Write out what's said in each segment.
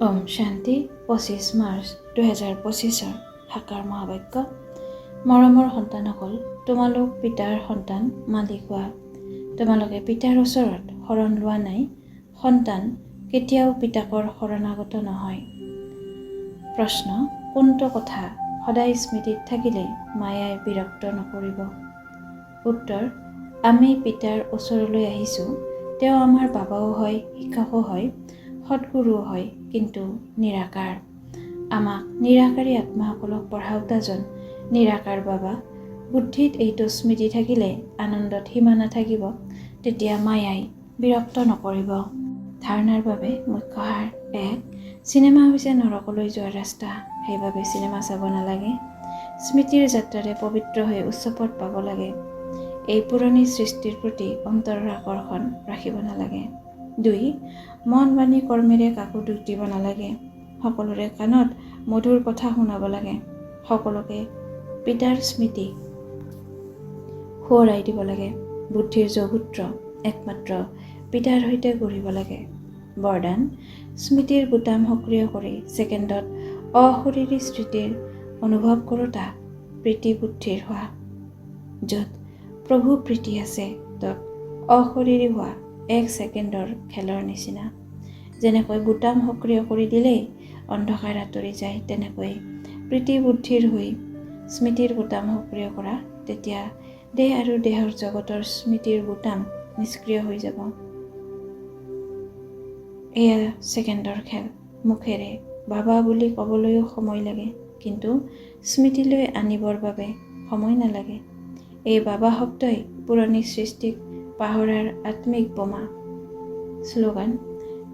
ওম শান্তি 25 মাৰ্চ 2025 সাকাৰ মহাবাক্য। মৰমৰ সন্তানসকল, তোমালোক পিতাৰ সন্তান মালিক হোৱা। তোমালোকে পিতাৰ ওচৰত শৰণ লোৱা নাই। সন্তান কেতিয়াও পিতাকৰ শৰণাগত নহয়। প্ৰশ্ন: কোনটো কথা সদায় স্মৃতিত থাকিলে মায়াই বিৰক্ত নকৰিব? উত্তৰ: আমি পিতাৰ ওচৰলৈ আহিছোঁ। তেওঁ আমাৰ বাবাও হয়, শিক্ষকো হয়, সৎগুৰুও হয়, কিন্তু নিৰাকাৰ। আমাক নিৰাকাৰী আত্মাসকলক পঢ়াওঁতাজন নিৰাকাৰ বাবা। বুদ্ধিত এইটো স্মৃতি থাকিলে আনন্দত সীমা নাথাকিব। তেতিয়া মায়াই বিৰক্ত নকৰিব। ধাৰণাৰ বাবে মুখ্য সাৰ: 1. চিনেমা হৈছে নৰকলৈ যোৱাৰ ৰাস্তা, সেইবাবে চিনেমা চাব নালাগে। স্মৃতিৰ যাত্ৰাৰে পবিত্ৰ হৈ উচ্চ পদ পাব লাগে। এই পুৰণি সৃষ্টিৰ প্ৰতি অন্তৰৰ আকৰ্ষণ ৰাখিব নালাগে। 2. মন বাণী কৰ্মেৰে কাকো দুখ দিব নালাগে। সকলোৰে কাণত মধুৰ কথা শুনাব লাগে। সকলোকে পিতাৰ স্মৃতি সোঁৱৰাই দিব লাগে। বুদ্ধিৰ যৌগোত্ৰ একমাত্ৰ পিতাৰ সৈতে গঢ়িব লাগে। বৰদান: স্মৃতিৰ বুটাম সক্ৰিয় কৰি ছেকেণ্ডত অশৰীৰী স্মৃতিৰ অনুভৱ কৰোঁতা প্ৰীতি বুদ্ধিৰ হোৱা। য'ত প্ৰভু প্ৰীতি আছে, তত অশৰীৰী হোৱা 1 ছেকেণ্ডৰ খেলৰ নিচিনা। যেনেকৈ বুটাম সক্ৰিয় কৰি দিলেই অন্ধকাৰ আঁতৰি যায়, তেনেকৈ প্ৰীতি বুদ্ধিৰ হৈ স্মৃতিৰ বুটাম সক্ৰিয় কৰা। তেতিয়া দেহ আৰু দেহৰ জগতৰ স্মৃতিৰ বুটাম নিষ্ক্ৰিয় হৈ যাব। এয়া ছেকেণ্ডৰ খেল। মুখেৰে বাবা বুলি ক'বলৈও সময় লাগে, কিন্তু স্মৃতিলৈ আনিবৰ বাবে সময় নালাগে। এই বাবা শব্দই পুৰণি সৃষ্টিক পাহৰাৰ আত্মিক বোমা। শ্লোগান: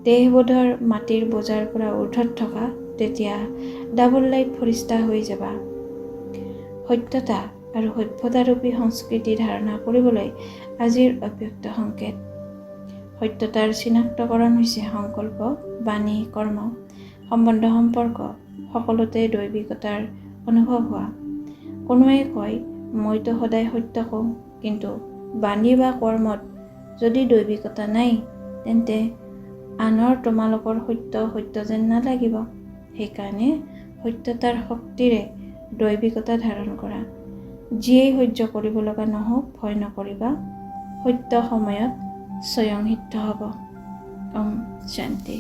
দেহবোধৰ মাটিৰ বোজাৰ পৰা ঊৰ্ধত থকা, তেতিয়া ডাবল লাইট ফৰিষ্টা হৈ যাবা। সত্যতা আৰু সভ্যতাৰূপী সংস্কৃতি ধাৰণা কৰিবলৈ আজিৰ অব্যক্ত সংকেত। সত্যতাৰ চিনাক্তকৰণ হৈছে সংকল্প, বাণী, কৰ্ম, সম্বন্ধ, সম্পৰ্ক সকলোতে দৈবিকতাৰ অনুভৱ হোৱা। কোনোৱে কয়, মইতো সদায় সত্য কওঁ, কিন্তু বাণী বা কৰ্মত যদি দৈবিকতা নাই, তেন্তে আনৰ তোমালোকৰ সত্য সত্য যেন নালাগিব। সেইকাৰণে সত্যতাৰ শক্তিৰে দৈবিকতা ধাৰণ কৰা। যিয়েই সহ্য কৰিব লগা নহওক, ভয় নকৰিবা। সত্য সময়ত স্বয়ং সিদ্ধ হ'ব। ওম শান্তি।